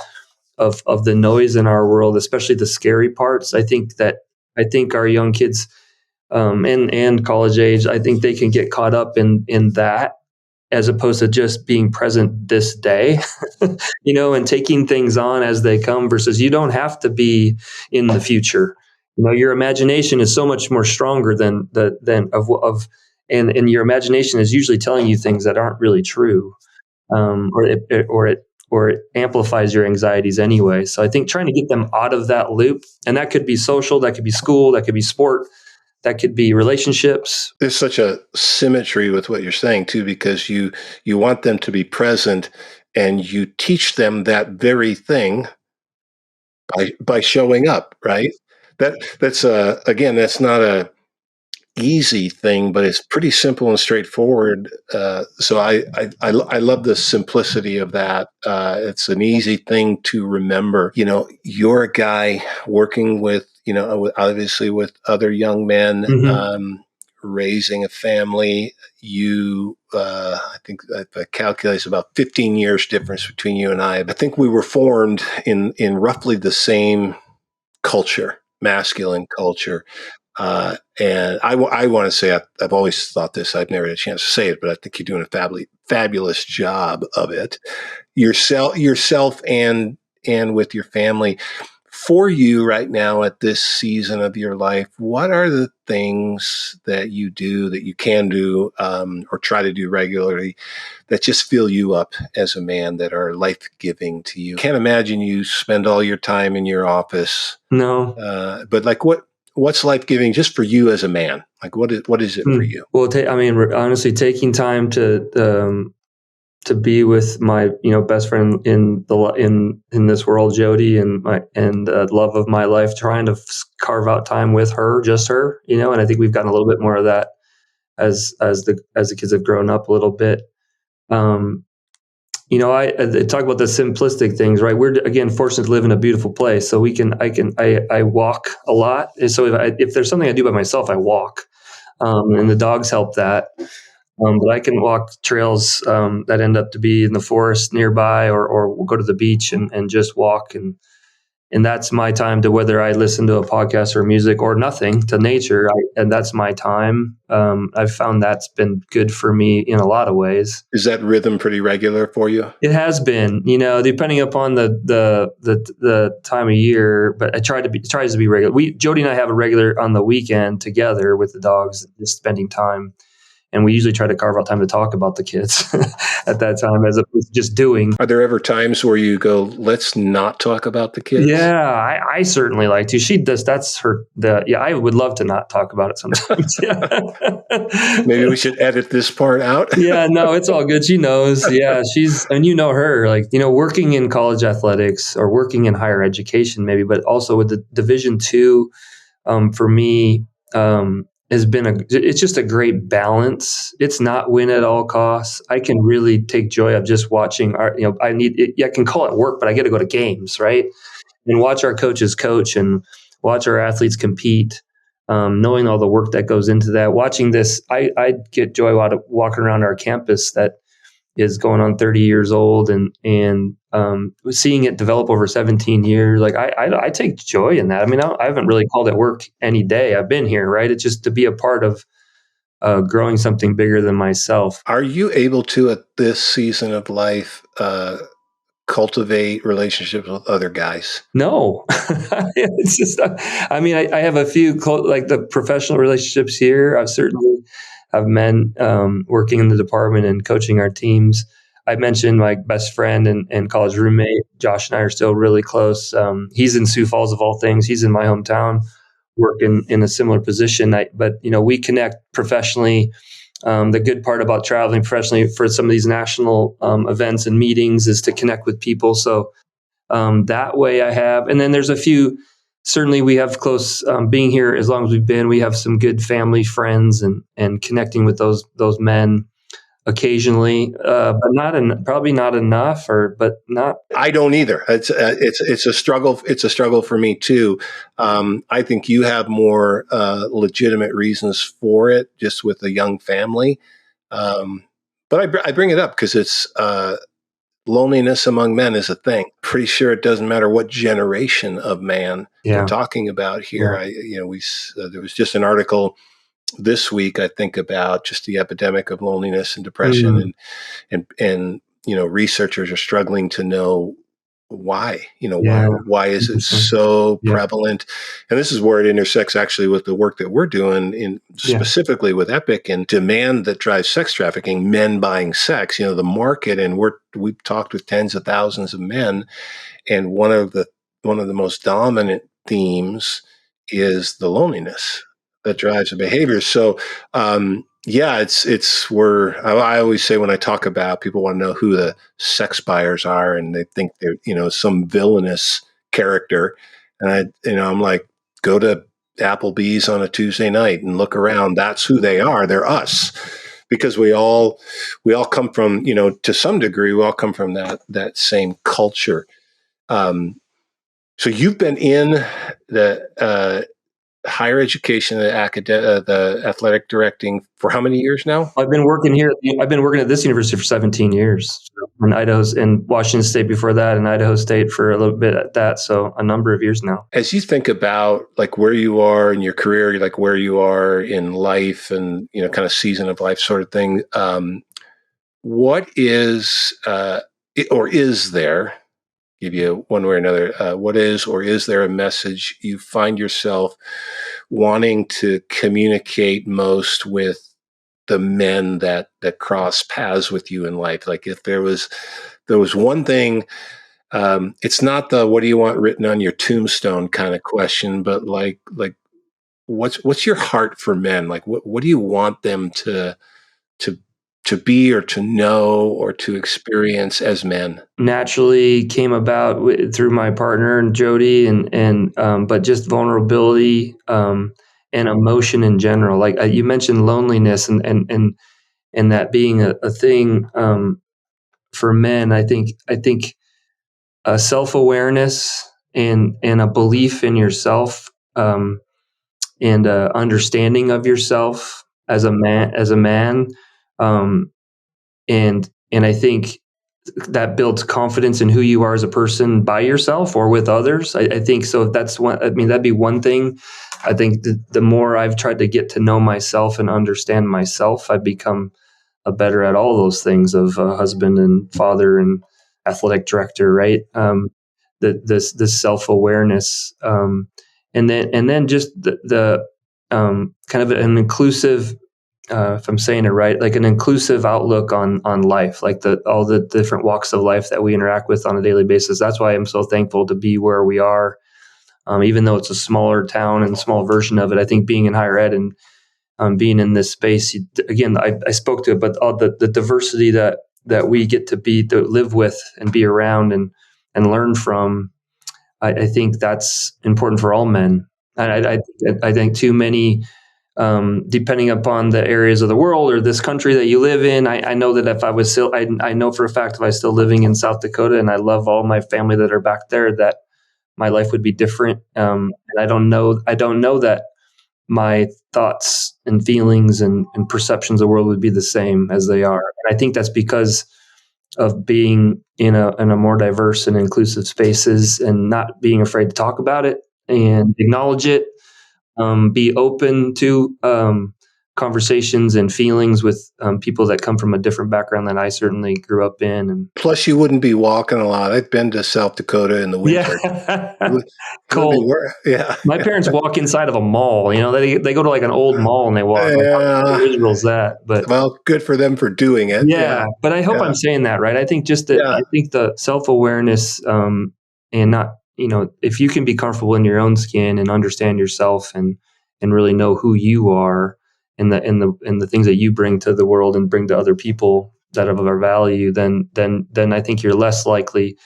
the noise in our world, especially the scary parts. I think our young kids, and college age, I think they can get caught up in that as opposed to just being present this day, and taking things on as they come versus you don't have to be in the future. Your imagination is so much more stronger than and your imagination is usually telling you things that aren't really true, or it amplifies your anxieties anyway. So I think trying to get them out of that loop, and that could be social, that could be school, that could be sport, that could be relationships. There's such a symmetry with what you're saying too, because you want them to be present, and you teach them that very thing by showing up, right? That's again, that's not a easy thing, but it's pretty simple and straightforward. So I love the simplicity of that. It's an easy thing to remember. You're a guy working with, obviously with other young men, raising a family. I think I calculate about 15 years difference between you and I. I think we were formed in roughly the same culture, masculine culture. And I want to say I've always thought this. I've never had a chance to say it, but I think you're doing a fabulous job of it, yourself and with your family. For you right now at this season of your life, what are the things that you do, that you can do, or try to do regularly, that just fill you up as a man, that are life-giving to you? Can't imagine you spend all your time in your office. No. But like what's life-giving just for you as a man? Like what is it for you? Well, honestly, taking time to be with my best friend in this world, Jody, and love of my life, trying to carve out time with her, just her, and I think we've gotten a little bit more of that as the kids have grown up a little bit. I talk about the simplistic things, right? We're again fortunate to live in a beautiful place, so I walk a lot. And so if there's something I do by myself, I walk, and the dogs help that. But I can walk trails that end up to be in the forest nearby, or we'll go to the beach and just walk. And that's my time, to whether I listen to a podcast or music or nothing, to nature. And that's my time. I've found that's been good for me in a lot of ways. Is that rhythm pretty regular for you? It has been, depending upon the time of year, but it tries to be regular. Jody and I have a regular on the weekend together with the dogs, just spending time. And we usually try to carve out time to talk about the kids at that time, as opposed to just doing. Are there ever times where you go, let's not talk about the kids? Yeah, I certainly like to. She does. That's her. I would love to not talk about it sometimes. Maybe we should edit this part out. Yeah, no, it's all good. She knows. Yeah, and her, working in college athletics or working in higher education, maybe, but also with the Division II, for me, it's just a great balance. It's not win at all costs. I can really take joy of just watching I can call it work, but I get to go to games, right? And watch our coaches coach and watch our athletes compete, knowing all the work that goes into that. Watching this, I get joy out of walking around our campus that is going on 30 years old, and seeing it develop over 17 years. Like I take joy in that. I mean, I haven't really called it work any day I've been here, right? It's just to be a part of growing something bigger than myself. Are you able to, at this season of life, cultivate relationships with other guys? No, it's just, I have a few, like the professional relationships here. I've certainly have men working in the department and coaching our teams. I mentioned my best friend and college roommate, Josh, and I are still really close. He's in Sioux Falls, of all things. He's in my hometown, working in a similar position. But we connect professionally. The good part about traveling professionally for some of these national events and meetings is to connect with people. So that way I have. And then there's a few certainly we have close, being here as long as we've been, we have some good family friends and connecting with those men occasionally, but probably not enough, but not. I don't either. It's a struggle. It's a struggle for me too. I think you have more legitimate reasons for it, just with a young family. Um, but I bring it up because it's loneliness among men is a thing. Pretty sure it doesn't matter what generation of man we're Yeah. talking about here. Yeah. There was just an article this week, I think, about just the epidemic of loneliness and depression, and researchers are struggling to know why. Yeah. Why is it Interesting. so Yeah. prevalent? And this is where it intersects actually with the work that we're doing specifically with Epic and demand that drives sex trafficking, men buying sex. The market, and we've talked with tens of thousands of men, and one of the most dominant themes is the loneliness that drives the behavior. So, I always say when I talk about, people want to know who the sex buyers are, and they think they're, some villainous character. And I'm like, go to Applebee's on a Tuesday night and look around. That's who they are. They're us, because we all come from, to some degree, we all come from that same culture. So you've been in the higher education, the athletic directing for how many years now? I've been working here. I've been working at this university for 17 years. In Idaho's, in Washington State before that, and Idaho State for a little bit at that. So a number of years now. As you think about like where you are in your career, like where you are in life, and kind of season of life sort of thing, what is or is there? Give you one way or another. What is or is there a message you find yourself wanting to communicate most with the men that cross paths with you in life? Like if there was one thing, it's not the what do you want written on your tombstone kind of question, but like what's your heart for men? Like what do you want them to be, or to know, or to experience as men? Naturally came about through my partner and Jody, and but just vulnerability and emotion in general. Like you mentioned, loneliness and that being a thing for men. I think self-awareness and a belief in yourself, and understanding of yourself as a man, and I think that builds confidence in who you are as a person by yourself or with others. I think so. That's one. I mean, that'd be one thing. I think the more I've tried to get to know myself and understand myself, I've become better at all those things of husband and father and athletic director. Right. This self-awareness, and then just the kind of an inclusive, if I'm saying it right, like an inclusive outlook on life, like all the different walks of life that we interact with on a daily basis. That's why I'm so thankful to be where we are, even though it's a smaller town and small version of it. I think being in higher ed and being in this space, again, I spoke to it, but all the diversity that we get to live with and be around and learn from, I think that's important for all men. And I think too many, depending upon the areas of the world or this country that you live in, I know that if I was still, I know for a fact if I was still living in South Dakota and I love all my family that are back there, that my life would be different. And I don't know that my thoughts and feelings and perceptions of the world would be the same as they are. And I think that's because of being in a more diverse and inclusive spaces and not being afraid to talk about it and acknowledge it. Be open to conversations and feelings with people that come from a different background than I certainly grew up in. And Plus, you wouldn't be walking a lot. I've been to South Dakota in the winter. yeah, cold. Yeah. My parents walk inside of a mall. They go to like an old mall and they walk. Yeah. How visual's that? But well, good for them for doing it. Yeah. But I hope I'm saying that right. I think I think the self-awareness, and not, if you can be comfortable in your own skin and understand yourself and really know who you are and the things that you bring to the world and bring to other people that are of our value, then I think you're less likely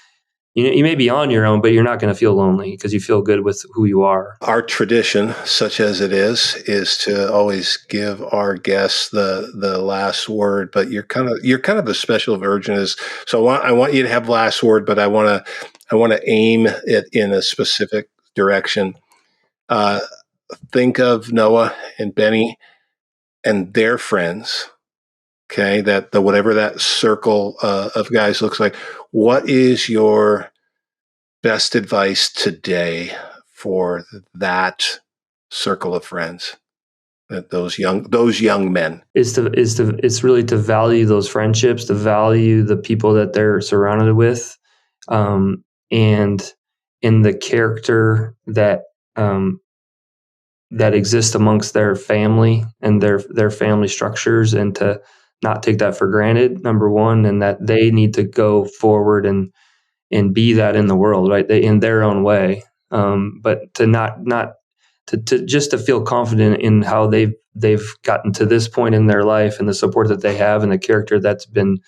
you may be on your own, but you're not going to feel lonely because you feel good with who you are. Our tradition, such as it is to always give our guests the last word. But you're kind of a special version. So I want you to have last word, but I want to aim it in a specific direction. Think of Noah and Benny and their friends. Okay, whatever that circle of guys looks like. What is your best advice today for that circle of friends, those young men? It's really to value those friendships, to value the people that they're surrounded with, and in the character that exists amongst their family and their family structures, and to not take that for granted, number one, and that they need to go forward and be that in the world, right? They in their own way, but to not to just to feel confident in how they've gotten to this point in their life, and the support that they have, and the character that's been,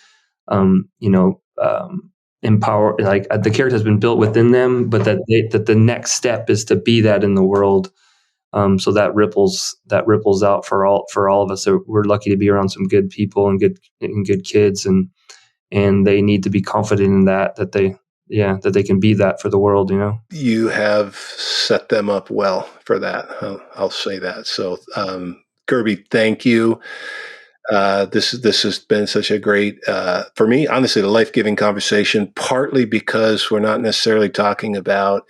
empowered. Like the character has been built within them, but that the next step is to be that in the world. So that ripples out for all of us. So we're lucky to be around some good people and good kids, and they need to be confident in that they can be that for the world. You have set them up well for that. I'll say that. So, Kirby, thank you. This has been such a great, for me, honestly, the life-giving conversation. Partly because we're not necessarily talking about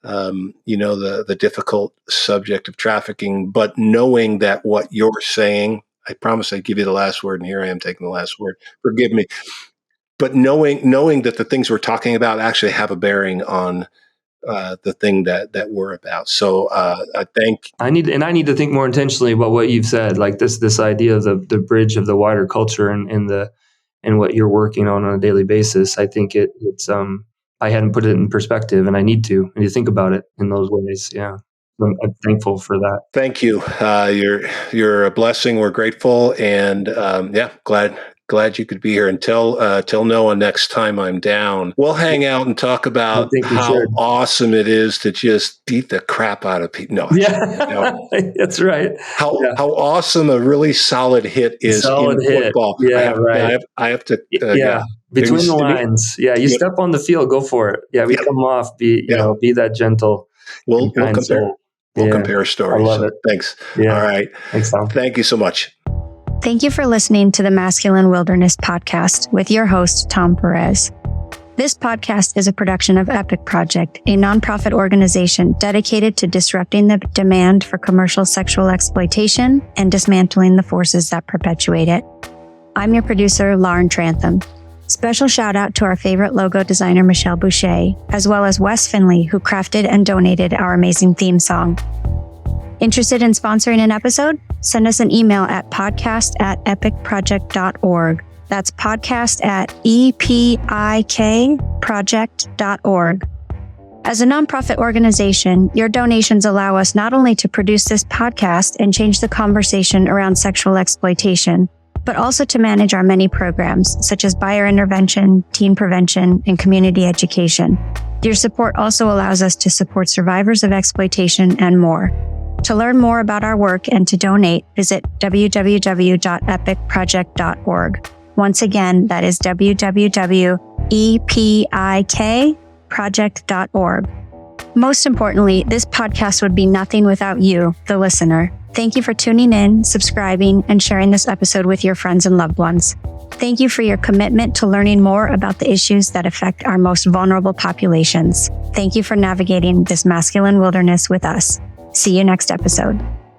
the difficult subject of trafficking, but knowing that what you're saying, I promise I'd give you the last word, and here I am taking the last word. Forgive me. But knowing that the things we're talking about actually have a bearing on the thing that we're about. So I think I need to think more intentionally about what you've said, like this idea of the bridge of the wider culture and what you're working on a daily basis. I think it's I hadn't put it in perspective, and I need to think about it in those ways. Yeah. I'm thankful for that. Thank you. You're a blessing. We're grateful, and glad you could be here. And tell Noah next time I'm down, we'll hang out and talk about how awesome it is to just beat the crap out of people. No, that's right. How awesome a really solid hit is in football. Yeah, right. I have to. Between the lines. Yeah, you step on the field, go for it. Yeah, we come off. Be that gentle. We'll compare. We'll compare stories. I love it. Thanks. Yeah. All right. Thanks, Tom. Thank you so much. Thank you for listening to the Masculine Wilderness Podcast with your host, Tom Perez. This podcast is a production of Epic Project, a nonprofit organization dedicated to disrupting the demand for commercial sexual exploitation and dismantling the forces that perpetuate it. I'm your producer, Lauren Trantham. Special shout out to our favorite logo designer, Michelle Boucher, as well as Wes Finley, who crafted and donated our amazing theme song. Interested in sponsoring an episode? Send us an email at podcast@epicproject.org. That's podcast@epikproject.org. As a nonprofit organization, your donations allow us not only to produce this podcast and change the conversation around sexual exploitation, but also to manage our many programs, such as buyer intervention, teen prevention, and community education. Your support also allows us to support survivors of exploitation and more. To learn more about our work and to donate, visit www.epicproject.org. Once again, that is www.epikproject.org. Most importantly, this podcast would be nothing without you, the listener. Thank you for tuning in, subscribing, and sharing this episode with your friends and loved ones. Thank you for your commitment to learning more about the issues that affect our most vulnerable populations. Thank you for navigating this masculine wilderness with us. See you next episode.